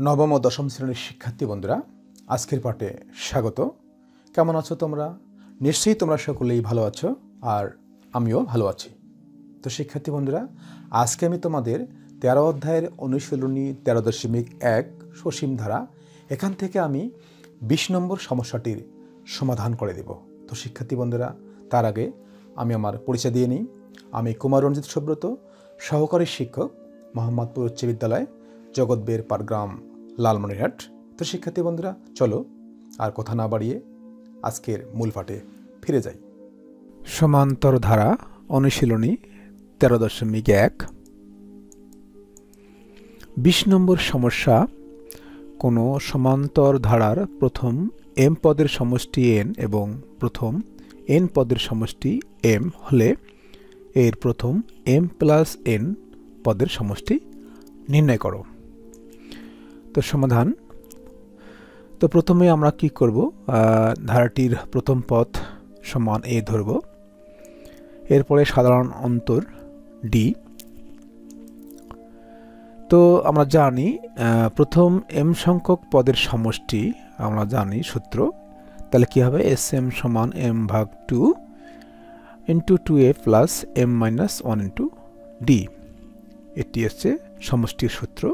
নবম ও দশম শ্রেণীর শিক্ষার্থী বন্ধুরা, আজকের পাঠে স্বাগত। কেমন আছো তোমরা? নিশ্চয়ই তোমরা সকলেই ভালো আছো, আর আমিও ভালো আছি। তো শিক্ষার্থী বন্ধুরা, আজকে আমি তোমাদের 13 অধ্যায়ের অনুশীলনী 13.1 সসীম ধারা, এখান থেকে আমি 20 নম্বর সমস্যাটির সমাধান করে দেব। তো শিক্ষার্থী বন্ধুরা, তার আগে আমি আমার পরিচয় দিয়ে নিই। আমি কুমার রঞ্জিত সুব্রত, সহকারী শিক্ষক, মোহাম্মদপুর উচ্চ বিদ্যালয়, জগৎবের পাটগ্রাম, লালমনিরহাট। তো শিক্ষার্থী বন্ধুরা, চলো আর কথা না বাড়িয়ে আজকের মূল পাঠে ফিরে যাই। সমান্তর ধারা অনুশীলনী 13.1 20 নম্বর সমস্যা। কোনো সমান্তর ধারার প্রথম m পদের সমষ্টি n এবং প্রথম n পদের সমষ্টি m হলে এর প্রথম m প্লাস n পদের সমষ্টি নির্ণয় করো। তো সমাধান। তো প্রথমে আমরা কি করব, ধারাটির প্রথম পদ সমান a ধরব, এরপরে সাধারণ অন্তর d। তো আমরা জানি প্রথম m সংখ্যক পদের সমষ্টি আমরা জানি সূত্র, তাহলে কি হবে, sm সমান m ভাগ 2 into 2a plus m minus 1 into d। এটি হচ্ছে সমষ্টির সূত্র।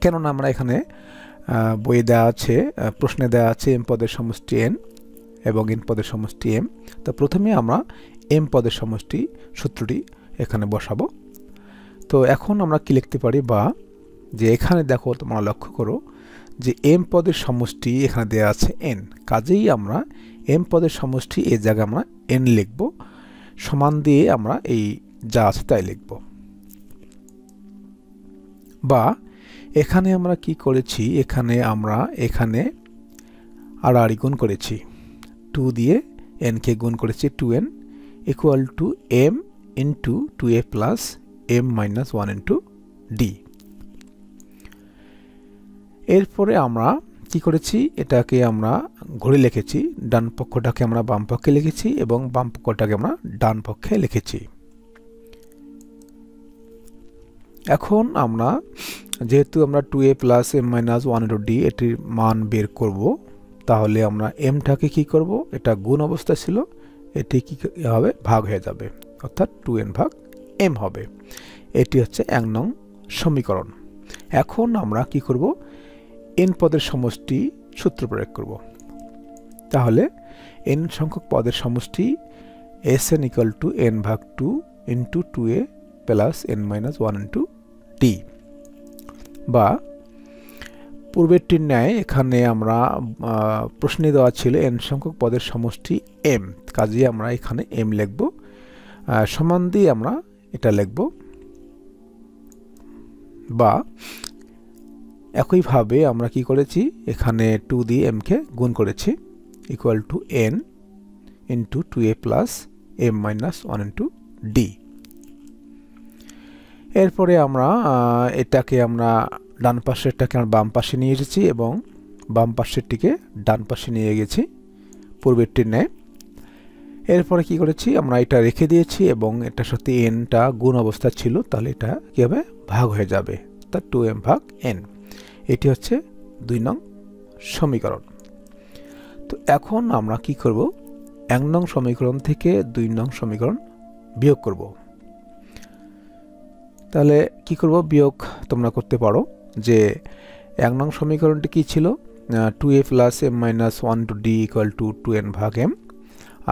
কেননা আমরা এখানে বইয়ে দেওয়া আছে, প্রশ্নে দেওয়া আছে m পদের সমষ্টি n এবং n পদের সমষ্টি m। তো প্রথমে আমরা m পদের সমষ্টি সূত্রটি এখানে বসাবো। তো এখন আমরা কি লিখতে পারি, বা যে এখানে দেখো তোমরা লক্ষ্য করো যে m পদের সমষ্টি এখানে দেওয়া আছে n, কাজেই আমরা m পদের সমষ্টি এই জায়গায় আমরা n লিখব, সমান দিয়ে আমরা এই যা আছে তাই লিখব। বা এখানে আমরা কি করেছি, এখানে আমরা আর গুণ করেছি, 2 দিয়ে n কে গুণ করেছি, 2n equal to m into 2a plus m minus 1 into d। এরপরে আমরা কি করেছি, এটাকে আমরা ঘুরে লিখেছি, ডান পক্ষটাকে আমরা বাম পক্ষে লিখেছি এবং বাম পক্ষটাকে আমরা ডান পক্ষে লিখেছি। এখন আমরা যেহেতু আমরা 2a plus m minus 1 into d এটির মান বের করব, তাহলে আমরা mটাকে কি করব, এটা গুণ অবস্থা ছিল, এটি কি হবে, ভাগ হয়ে যাবে, অর্থাৎ 2n ভাগ m হবে। এটি হচ্ছে 1 নং সমীকরণ। এখন আমরা কি করব, n পদের সমষ্টি সূত্র প্রয়োগ করব। তাহলে n সংখ্যক পদের সমষ্টি sn ইকুয়াল টু n ভাগ 2 into 2a plus n minus 1 into d। বা পূর্বেরটির ন্যায় এখানে আমরা প্রশ্নে দেওয়া ছিল n সংখ্যক পদের সমষ্টি m, কাজেই আমরা এখানে m লিখব, সমান দিয়ে আমরা এটা লিখব। বা একইভাবে আমরা কি করেছি, এখানে 2 দিয়ে m কে গুণ করেছি, equal to n into 2a plus m minus 1 into d। এরপরে আমরা এটাকে আমরা ডান পাশেরটাকে আমরা বাম পাশে নিয়ে এসেছি এবং বাম পাশেরটিকে ডান পাশে নিয়ে গেছি পূর্বেরটির ন্যায়। এরপরে কি করেছি, আমরা এটা রেখে দিয়েছি এবং এটার সাথে nটা গুণ অবস্থা ছিল, তাহলে এটা কি হবে, ভাগ হয়ে যাবে, অর্থাৎ 2m ভাগ n। এটি হচ্ছে 2 নং সমীকরণ। তো এখন আমরা কি করব, 1 নং সমীকরণ থেকে 2 নং সমীকরণ বিয়োগ করব। তাহলে কি করব, বিয়োগ তোমরা করতে পারো যে 1 নং সমীকরণটি কি ছিল, 2a plus m minus 1 to d equal to 2n ভাগ m।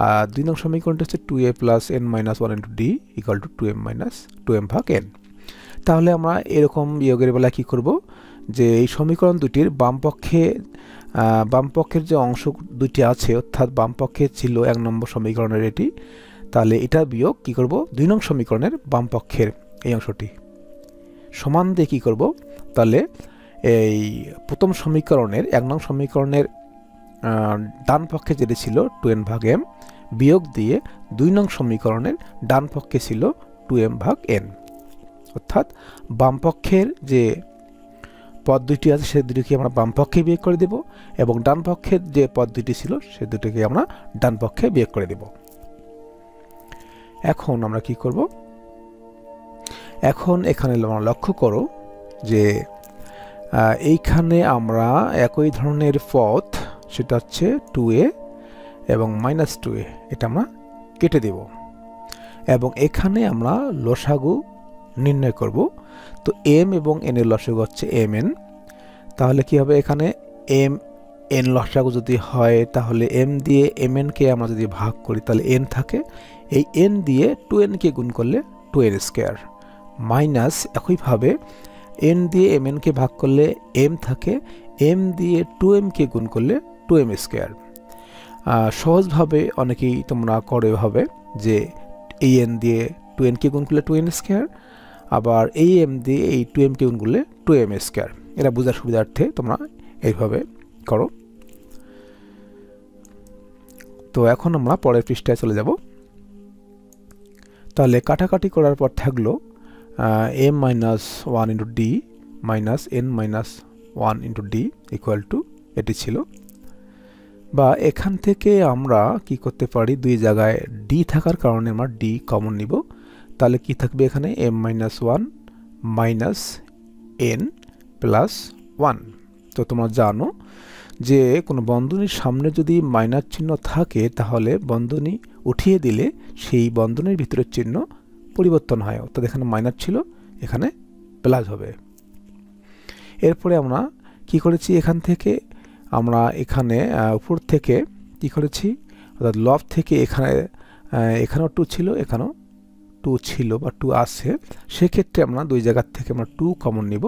আর 2 নং সমীকরণটি হচ্ছে 2a plus n minus 1 into d equal to 2m minus 2m ভাগ n। তাহলে আমরা এরকম বিয়োগের বেলা কি করব, যে এই সমীকরণ দুটির বাম পক্ষের যে অংশ দুটি আছে, অর্থাৎ বাম পক্ষে ছিল 1 নম্বর সমীকরণের এটি, তাহলে এটা বিয়োগ কি করব, 2 নং সমীকরণের বাম পক্ষের এই অংশটি সমান দিয়ে কি করব, তাহলে এই প্রথম সমীকরণের 1 নং সমীকরণের ডান পক্ষে যেটি ছিল 2n ভাগ m বিয়োগ দিয়ে 2 নং সমীকরণের ডান পক্ষে ছিল 2m ভাগ n, অর্থাৎ বাম পক্ষের যে পদ দুটি আছে সে দুটিকে আমরা বাম পক্ষে বিয়োগ করে দেব এবং ডান পক্ষের যে পদ দুটি ছিল সে দুটিকে আমরা ডান পক্ষে বিয়োগ করে দেব। এখন আমরা কি করব, এখন এখানে লক্ষ্য করো যে এইখানে আমরা একই ধরনের পথ, সেটা হচ্ছে 2a এবং -2a, এটা আমরা কেটে দেব এবং এখানে আমরা লসাগু নির্ণয় করব। তো m এবং n এর লসাগু হচ্ছে mn। তাহলে কি হবে, এখানে mn লসাগু যদি হয় তাহলে m দিয়ে mn কে আমরা যদি ভাগ করি তাহলে n থাকে, এই n দিয়ে 2n কে গুণ করলে 2n স্কয়ার, মাইনাস একইভাবে n দিয়ে mn কে ভাগ করলে m থাকে, m দিয়ে 2m কে গুণ করলে 2m স্কয়ার। সহজভাবে অনেকেই তোমরা করে ভাবে যে এই n দিয়ে 2n কে গুণ করলে 2n স্কয়ার, আবার এই m দিয়ে এই 2m কে গুণ করলে 2m স্কয়ার। এটা বোঝার সুবিধার্থে তোমরা এইভাবে করো। তো এখন আমরা পরের পৃষ্ঠায় চলে যাব। তাহলে কাটাকাটি করার পর থাকলো m-1 × d minus n-1 × d equal two, এটি ছিল। বা এখান থেকে আমরা কি করতে পারি, দুই জায়গায় d থাকার কারণে আমরা d কমন নিব। তাহলে কি থাকবে এখানে, m-1 মাইনাস n প্লাস 1। তো তোমরা জানো যে কোনো বন্ধনীর সামনে যদি মাইনাস চিহ্ন থাকে তাহলে বন্ধনী উঠিয়ে দিলে সেই বন্ধনীর ভিতরের চিহ্ন পরিবর্তন হয়, অর্থাৎ এখানে মাইনাস ছিল এখানে প্লাস হবে। এরপরে আমরা কি করেছি, এখান থেকে আমরা এখানে উপর থেকে কি করেছি, অর্থাৎ লব থেকে এখানেও 2 ছিল, এখানেও 2 ছিল বা 2 আছে, সেক্ষেত্রে আমরা দুই জায়গার থেকে আমরা 2 কমন নিব।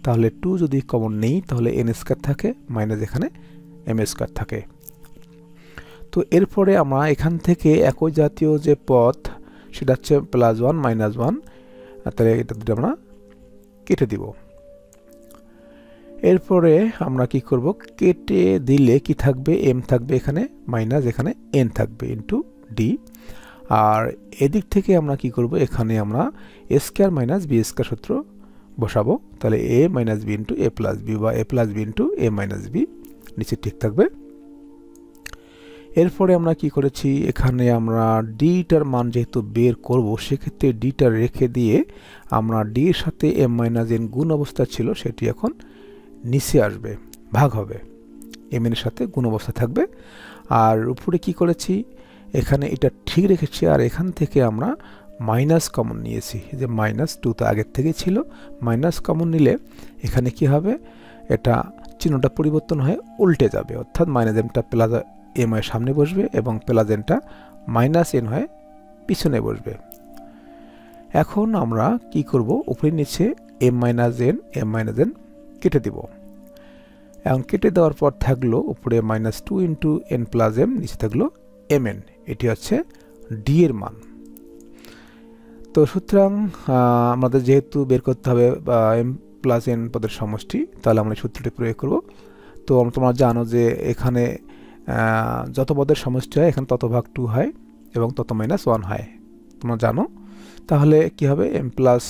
তাহলে 2 যদি কমন নেই তাহলে n স্কয়ার থাকে, মাইনাস এখানে m স্কয়ার থাকে। তো এরপরে আমরা এখান থেকে একই জাতীয় যে পথ, সেটা হচ্ছে +1 -1, তাহলে এটা দুটো আমরা কেটে দিব। এরপরে আমরা কি করব, কেটে দিলে কি থাকবে, m থাকবে এখানে, মাইনাস এখানে n থাকবে ইনটু d। আর এদিক থেকে আমরা কি করব, এখানে আমরা a square minus b square সূত্র বসাবো। তাহলে a minus b into a plus b বা a plus b into a minus b নিচে ঠিক থাকবে। এরপরে আমরা কি করেছি, এখানে আমরা ডিটার মান যেহেতু বের করব, সেক্ষেত্রে ডিটা রেখে দিয়ে আমরা ডি এর সাথে m মাইনাস n গুণ অবস্থা ছিল সেটি এখন নিচে আসবে, ভাগ হবে, m এর সাথে গুণ অবস্থা থাকবে। আর উপরে কি করেছি, এখানে এটা ঠিক রেখেছি, আর এখান থেকে আমরা মাইনাস কমন নিয়েছি, যে -2 তো আগের থেকে ছিল, মাইনাস কমন নিলে এখানে কি হবে, এটা চিহ্নটা পরিবর্তন হয়ে উল্টে যাবে, অর্থাৎ মাইনাস mটা প্লাস m হয়ে সামনে বসবে এবং প্লাস nটা মাইনাস n হয়ে পিছনে বসবে। এখন আমরা কি করব, উপরে নিচে m মাইনাস n কেটে দিব। এখন কেটে দেওয়ার পর থাকলো উপরে -2 ইন্টু n প্লাস m, নিচে থাকলো mn, এটি হচ্ছে d এর মান। তো সুতরাং আমাদের যেহেতু বের করতে হবে m প্লাস n পদের সমষ্টি, তাহলে আমরা সূত্রটি প্রয়োগ করব। তো তোমরা জানো যে এখানে যত পদের সমষ্টি হয় এখানে তত ভাগ 2 হয় এবং তত -1 হয়, তোমরা জানো। তাহলে কি হবে, m প্লাস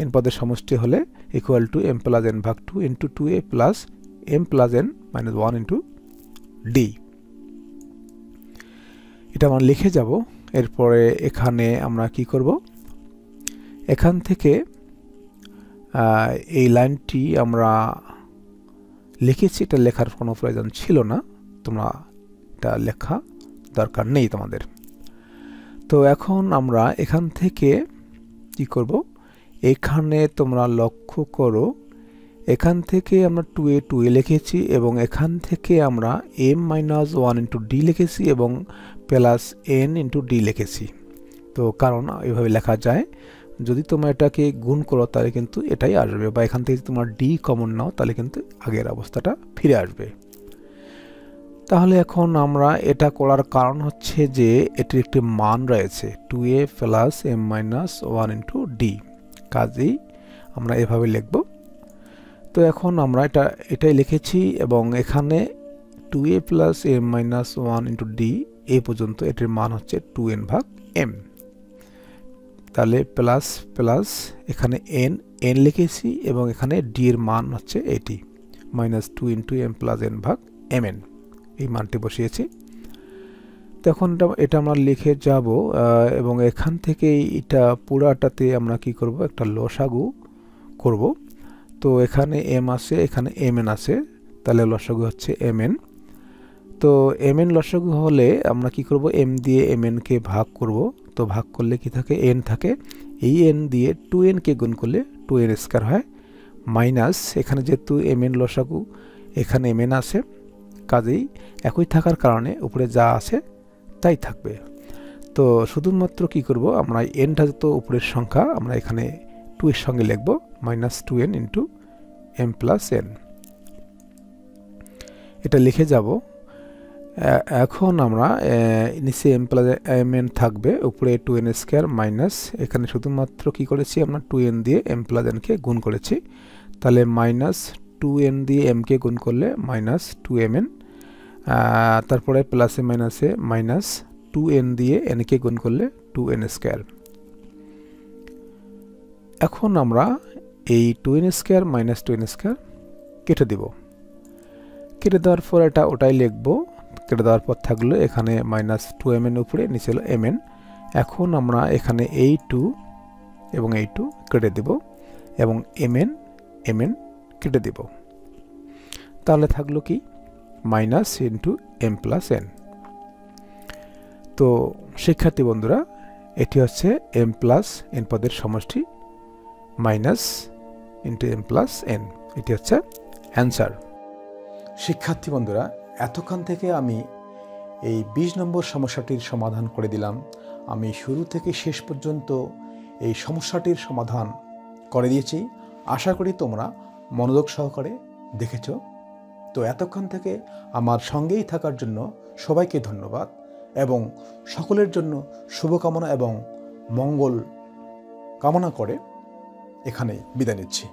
n পদের সমষ্টি হলে equal to m plus n ভাগ 2 into 2a plus m plus n minus 1 into d। এটা আমরা লিখে যাব। এরপরে এখানে আমরা কি করব, এখান থেকে এই লাইনটি আমরা লিখেছি, এটা লেখার কোনো প্রয়োজন ছিল না, তোমরা এটা লেখা দরকার নেই তোমাদের। তো এখন আমরা এখান থেকে কি করব, এখানে তোমরা লক্ষ্য করো, এখান থেকে আমরা 2a লিখেছি এবং এখান থেকে আমরা m-1 ইন্টু d লিখেছি এবং প্লাস n ইন্টু d লিখেছি। তো কারণ এইভাবে লেখা যায়, যদি তোমরা এটাকে গুণ করো তাহলে কিন্তু এটাই আসবে, বা এখান থেকে তোমরা d কমন নাও তাহলে কিন্তু আগের অবস্থাটা ফিরে আসবে। তাহলে এখন আমরা এটা করার কারণ হচ্ছে যে এটির একটি মান রয়েছে 2a plus m-1 into d, কাজেই আমরা এভাবে লিখব। তো এখন আমরা এটাই লিখেছি এবং এখানে 2a plus m-1 into d এই পর্যন্ত এটির মান হচ্ছে 2n ভাগ m। তাহলে প্লাস প্লাস এখানে n লিখেছি এবং এখানে d এর মান হচ্ছে এটি -2 ইন্টু m প্লাস n ভাগ mn, এই মানটি বসিয়েছি। তখন এটা আমরা লিখে যাব এবং এখান থেকে এটা পুরাটাতে আমরা কি করব, একটা লসাগু করব। তো এখানে এম আছে, এখানে এম এন আছে, তাহলে লসাগু হচ্ছে এম এন। তো এম এন লসাগু হলে আমরা কি করব, এম দিয়ে এম এনকে ভাগ করব। তো ভাগ করলে কি থাকে, এন থাকে। এই এন দিয়ে 2n-কে গুণ করলে 2n স্কয়ার হয়, মাইনাস এখানে যেহেতু এম এন লসাগু, এখানে এম এন আছে, কাজেই একই থাকার কারণে উপরে যা আছে তাই থাকবে। তো শুধুমাত্র কি করব, আমরা এনটা যত উপরের সংখ্যা আমরা এখানে 2 এর সঙ্গে লিখব, -2n into m plus n। এটা লিখে যাব। এখন আমরা নিচে m প্লাস mn থাকবে, উপরে 2n স্কয়ার মাইনাস এখানে শুধুমাত্র কি করেছি আমরা 2n দিয়ে m প্লাস n কে গুণ করেছি, তাহলে -2n দিয়ে m কে গুণ করলে -2mn, তারপরে প্লাসে মাইনাসে -2n দিয়ে n কে গুণ করলে 2n স্কয়ার। এখন আমরা এই 2n স্কয়ার -2n স্কয়ার কেটে দেব। কেটে দেওয়ার পর এটা ওটাই লিখব। কেটে দেওয়ার পর থাকলো এখানে -2mn উপরে, নিচে হলো mn। এখন আমরা এখানে এই 2 এবং এই 2 কেটে দেব এবং mn কেটে দেব। তাহলে থাকলো কি, minus into m plus n। তো শিক্ষার্থী বন্ধুরা, এটি হচ্ছে m প্লাস n পদের সমষ্টি, minus into m plus n, এটি হচ্ছে অ্যান্সার। শিক্ষার্থী বন্ধুরা, এতক্ষণ থেকে আমি এই 20 নম্বর সমস্যাটির সমাধান করে দিলাম। আমি শুরু থেকে শেষ পর্যন্ত এই সমস্যাটির সমাধান করে দিয়েছি। আশা করি তোমরা মনোযোগ সহকারে দেখেছ। তো এতক্ষণ থেকে আমার সঙ্গেই থাকার জন্য সবাইকে ধন্যবাদ এবং সকলের জন্য শুভকামনা এবং মঙ্গল কামনা করে এখানে বিদায় নিচ্ছি।